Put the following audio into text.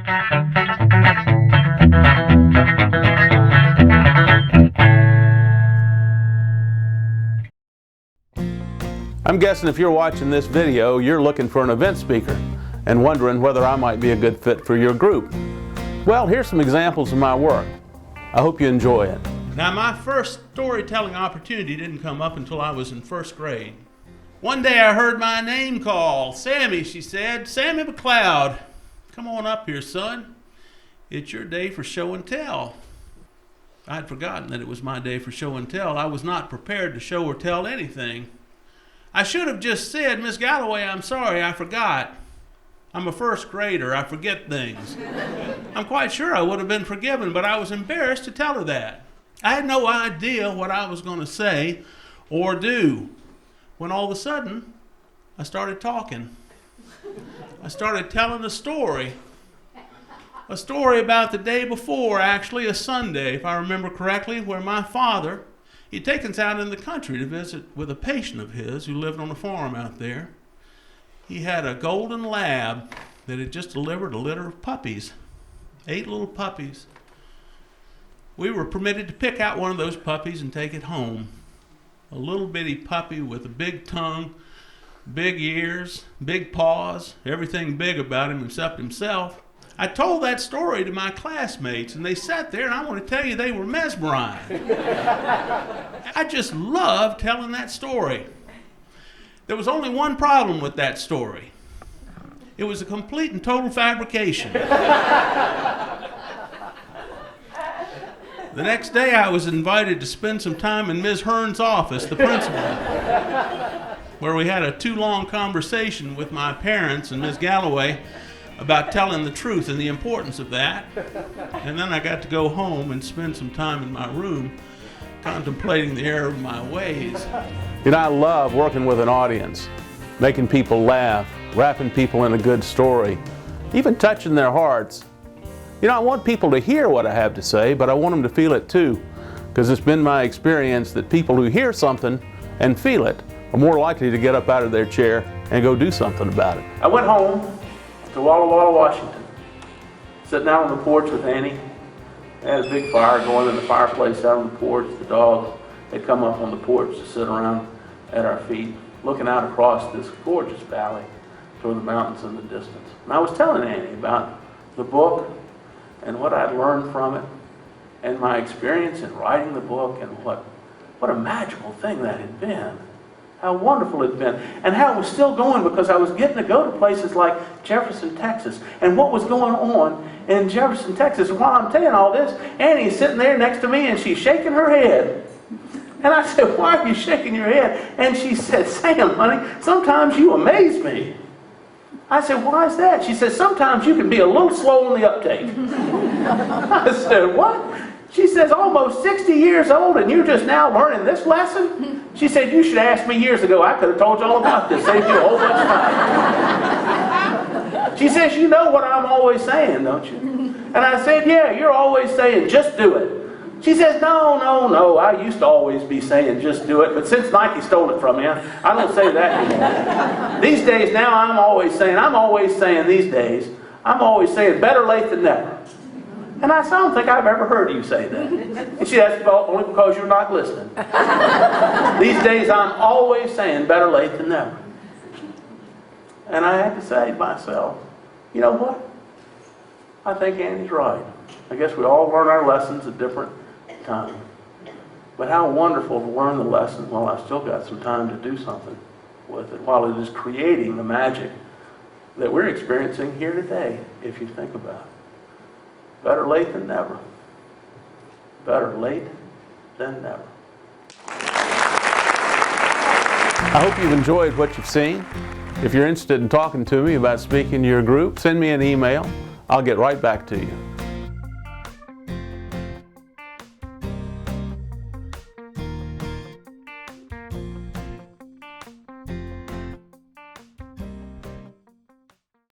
I'm guessing if you're watching this video, you're looking for an event speaker and wondering whether I might be a good fit for your group. Well, here's some examples of my work. I hope you enjoy it. Now, my first storytelling opportunity didn't come up until I was in first grade. One day I heard my name called. Sammy, she said, Sammy McLeod. Come on up here, son. It's your day for show and tell. I'd forgotten that it was my day for show and tell. I was not prepared to show or tell anything. I should have just said, Miss Galloway, I'm sorry, I forgot. I'm a first grader, I forget things. I'm quite sure I would have been forgiven, but I was embarrassed to tell her that. I had no idea what I was going to say or do, when all of a sudden, I started talking. I started telling a story about the day before, actually a Sunday, if I remember correctly, where my father, he'd taken us out in the country to visit with a patient of his who lived on a farm out there. He had a golden lab that had just delivered a litter of puppies, 8 little puppies. We were permitted to pick out one of those puppies and take it home. A little bitty puppy with a big tongue, big ears, big paws, everything big about him except himself. I told that story to my classmates, and they sat there, and I want to tell you they were mesmerized. I just loved telling that story. There was only one problem with that story. It was a complete and total fabrication. The next day I was invited to spend some time in Ms. Hearn's office, the principal, where we had a too-long conversation with my parents and Ms. Galloway about telling the truth and the importance of that. And then I got to go home and spend some time in my room contemplating the error of my ways. You know, I love working with an audience, making people laugh, wrapping people in a good story, even touching their hearts. You know, I want people to hear what I have to say, but I want them to feel it too, because it's been my experience that people who hear something and feel it are more likely to get up out of their chair and go do something about it. I went home to Walla Walla, Washington, sitting out on the porch with Annie. They had a big fire going in the fireplace out on the porch. The dogs had come up on the porch to sit around at our feet, looking out across this gorgeous valley toward the mountains in the distance. And I was telling Annie about the book and what I'd learned from it, and my experience in writing the book, and what a magical thing that had been. How wonderful it had been, and how it was still going, because I was getting to go to places like Jefferson, Texas, and what was going on in Jefferson, Texas. And while I'm telling all this, Annie's sitting there next to me, and she's shaking her head. And I said, why are you shaking your head? And she said, Sam, honey, sometimes you amaze me. I said, why is that? She said, sometimes you can be a little slow on the uptake. I said, what? She says, almost 60 years old and you're just now learning this lesson? She said, you should have asked me years ago. I could have told you all about this. Saved you a whole bunch of time. She says, you know what I'm always saying, don't you? And I said, yeah, you're always saying, just do it. She says, no, I used to always be saying, just do it, but since Nike stole it from me, I don't say that anymore. These days now, I'm always saying these days, I'm always saying, better late than never. And I don't think I've ever heard you say that. And she says, well, only because you're not listening. These days, I'm always saying, better late than never. And I had to say to myself, you know what? I think Annie's right. I guess we all learn our lessons at different times. But how wonderful to learn the lesson while I've still got some time to do something with it, while it is creating the magic that we're experiencing here today, if you think about it. Better late than never. Better late than never. I hope you've enjoyed what you've seen. If you're interested in talking to me about speaking to your group, send me an email. I'll get right back to you.